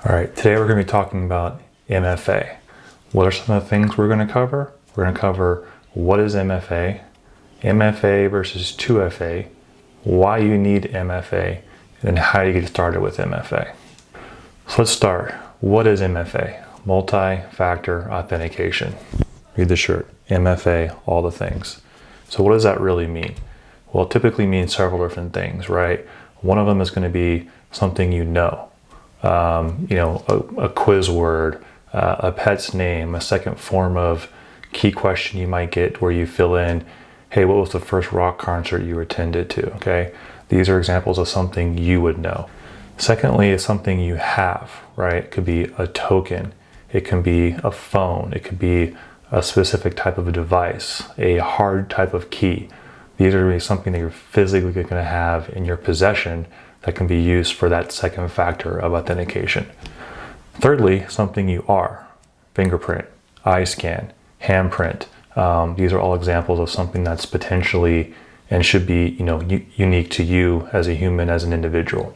All right, today we're going to be talking about MFA. What are some of the things we're going to cover? We're going to cover what is MFA, MFA versus 2FA, why you need MFA, and how you get started with MFA. So let's start. What is MFA? Multi-factor authentication. Read the shirt. MFA, all the things. So what does that really mean? Well, it typically means several different things, right? One of them is going to be something you know. A quiz word, a pet's name, a second form of key question you might get where you fill in, hey, what was the first rock concert you attended to? Okay, these are examples of something you would know. Secondly, is something you have, right? It could be a token, it can be a phone, it could be a specific type of a device, a hard type of key. These are really something that you're physically going to have in your possession that can be used for that second factor of authentication. Thirdly, something you are. Fingerprint, eye scan, handprint. These are all examples of something that's potentially and should be, unique to you as a human, as an individual.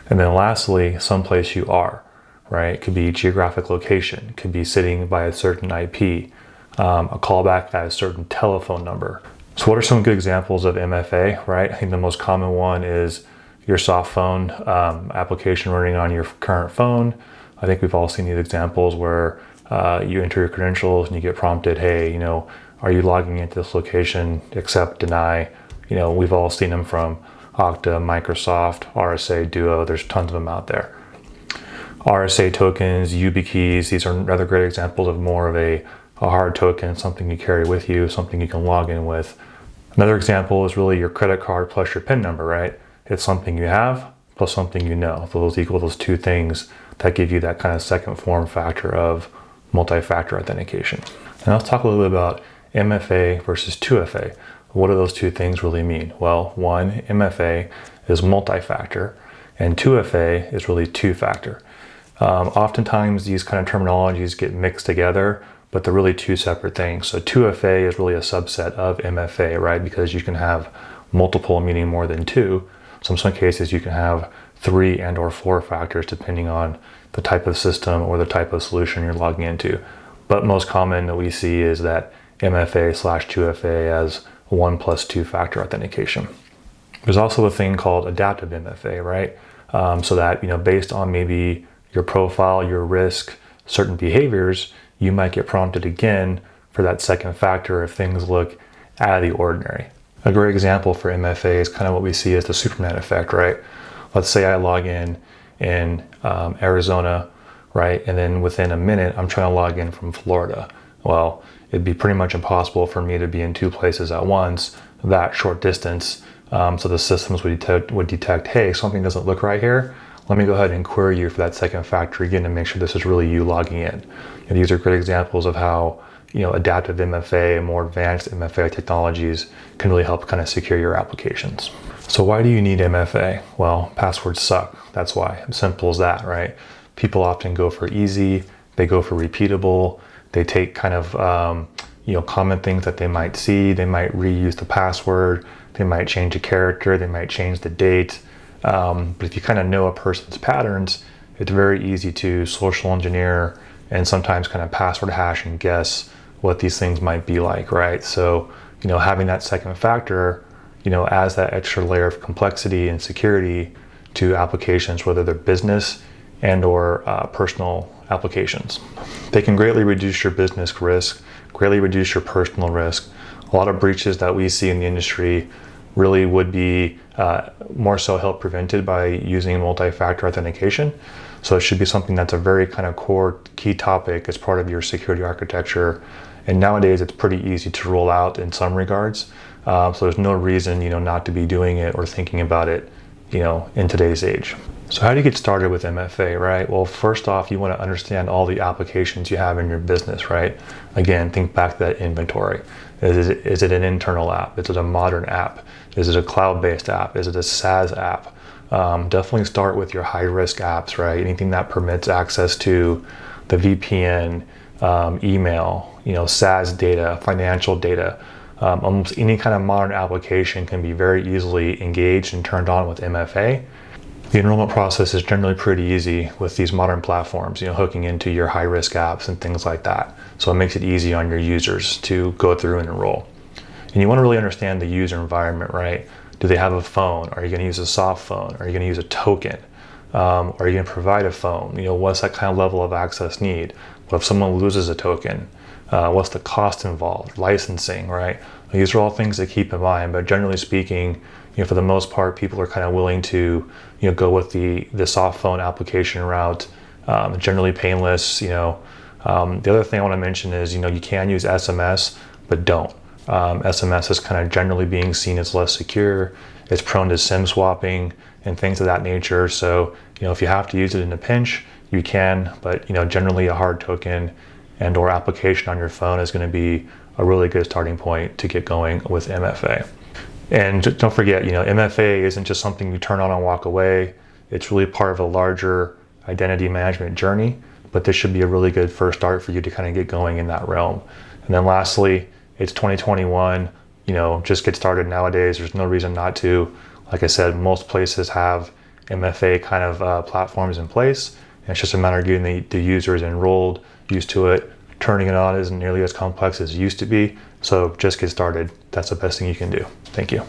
And then lastly, someplace you are, right? It could be geographic location, it could be sitting by a certain IP, a callback at a certain telephone number. So what are some good examples of MFA, right? I think the most common one is your soft phone application running on your current phone. I think we've all seen these examples where you enter your credentials and you get prompted, hey, are you logging into this location? Accept, deny. We've all seen them from Okta, Microsoft, RSA, Duo. There's tons of them out there. RSA tokens, YubiKeys, these are rather great examples of more of a hard token, something you carry with you, something you can log in with. Another example is really your credit card plus your PIN number, right? It's something you have plus something you know. Those equal those two things that give you that kind of second form factor of multi-factor authentication. Now let's talk a little bit about MFA versus 2FA. What do those two things really mean? Well, one, MFA is multi-factor and 2FA is really two-factor. Oftentimes these kind of terminologies get mixed together, but they're really two separate things. So 2FA is really a subset of MFA, right? Because you can have multiple, meaning more than two. So in some cases you can have 3 and or 4 factors depending on the type of system or the type of solution you're logging into. But most common that we see is that MFA/2FA as 1 plus 2 factor authentication. There's also a thing called adaptive MFA, right? So that, based on maybe your profile, your risk, certain behaviors, you might get prompted again for that second factor if things look out of the ordinary. A great example for MFA is kind of what we see as the Superman effect, right? Let's say I log in Arizona, right? And then within a minute, I'm trying to log in from Florida. Well, it'd be pretty much impossible for me to be in two places at once, that short distance. So the systems would detect, hey, something doesn't look right here. Let me go ahead and query you for that second factor again to make sure this is really you logging in. And these are great examples of how adaptive MFA and more advanced MFA technologies can really help kind of secure your applications. So why do you need MFA? Well, passwords suck. That's why. Simple as that, right? People often go for easy. They go for repeatable. They take kind of common things that they might see. They might reuse the password. They might change a character. They might change the date. But if you kind of know a person's patterns, it's very easy to social engineer and sometimes kind of password hash and guess what these things might be like, right? So, having that second factor, adds that extra layer of complexity and security to applications, whether they're business and or personal applications. They can greatly reduce your business risk, greatly reduce your personal risk. A lot of breaches that we see in the industry really would be more so help prevented by using multi-factor authentication. So it should be something that's a very kind of core key topic as part of your security architecture. And nowadays it's pretty easy to roll out in some regards. So there's no reason, not to be doing it or thinking about it, in today's age. So how do you get started with MFA, right? Well, first off, you want to understand all the applications you have in your business, right? Again, think back to that inventory. Is it an internal app? Is it a modern app? Is it a cloud-based app? Is it a SaaS app? Definitely start with your high-risk apps, right? Anything that permits access to the VPN, email, SaaS data, financial data. Almost any kind of modern application can be very easily engaged and turned on with MFA. The enrollment process is generally pretty easy with these modern platforms, hooking into your high-risk apps and things like that. So it makes it easy on your users to go through and enroll. And you want to really understand the user environment, right? Do they have a phone? Are you going to use a soft phone? Are you going to use a token? Are you going to provide a phone? What's that kind of level of access need? What if someone loses a token? What's the cost involved? Licensing, right? These are all things to keep in mind, but generally speaking, for the most part, people are kind of willing to, go with the soft phone application route, generally painless. The other thing I want to mention is, you can use SMS, but don't. SMS is kind of generally being seen as less secure. It's prone to SIM swapping and things of that nature. So, if you have to use it in a pinch, you can, but, generally a hard token and or application on your phone is going to be a really good starting point to get going with MFA. And don't forget, MFA isn't just something you turn on and walk away. It's really part of a larger identity management journey, but this should be a really good first start for you to kind of get going in that realm. And then lastly, it's 2021, just get started nowadays. There's no reason not to. Like I said, most places have MFA kind of platforms in place. And it's just a matter of getting the users enrolled, used to it. Turning it on isn't nearly as complex as it used to be. So just get started. That's the best thing you can do. Thank you.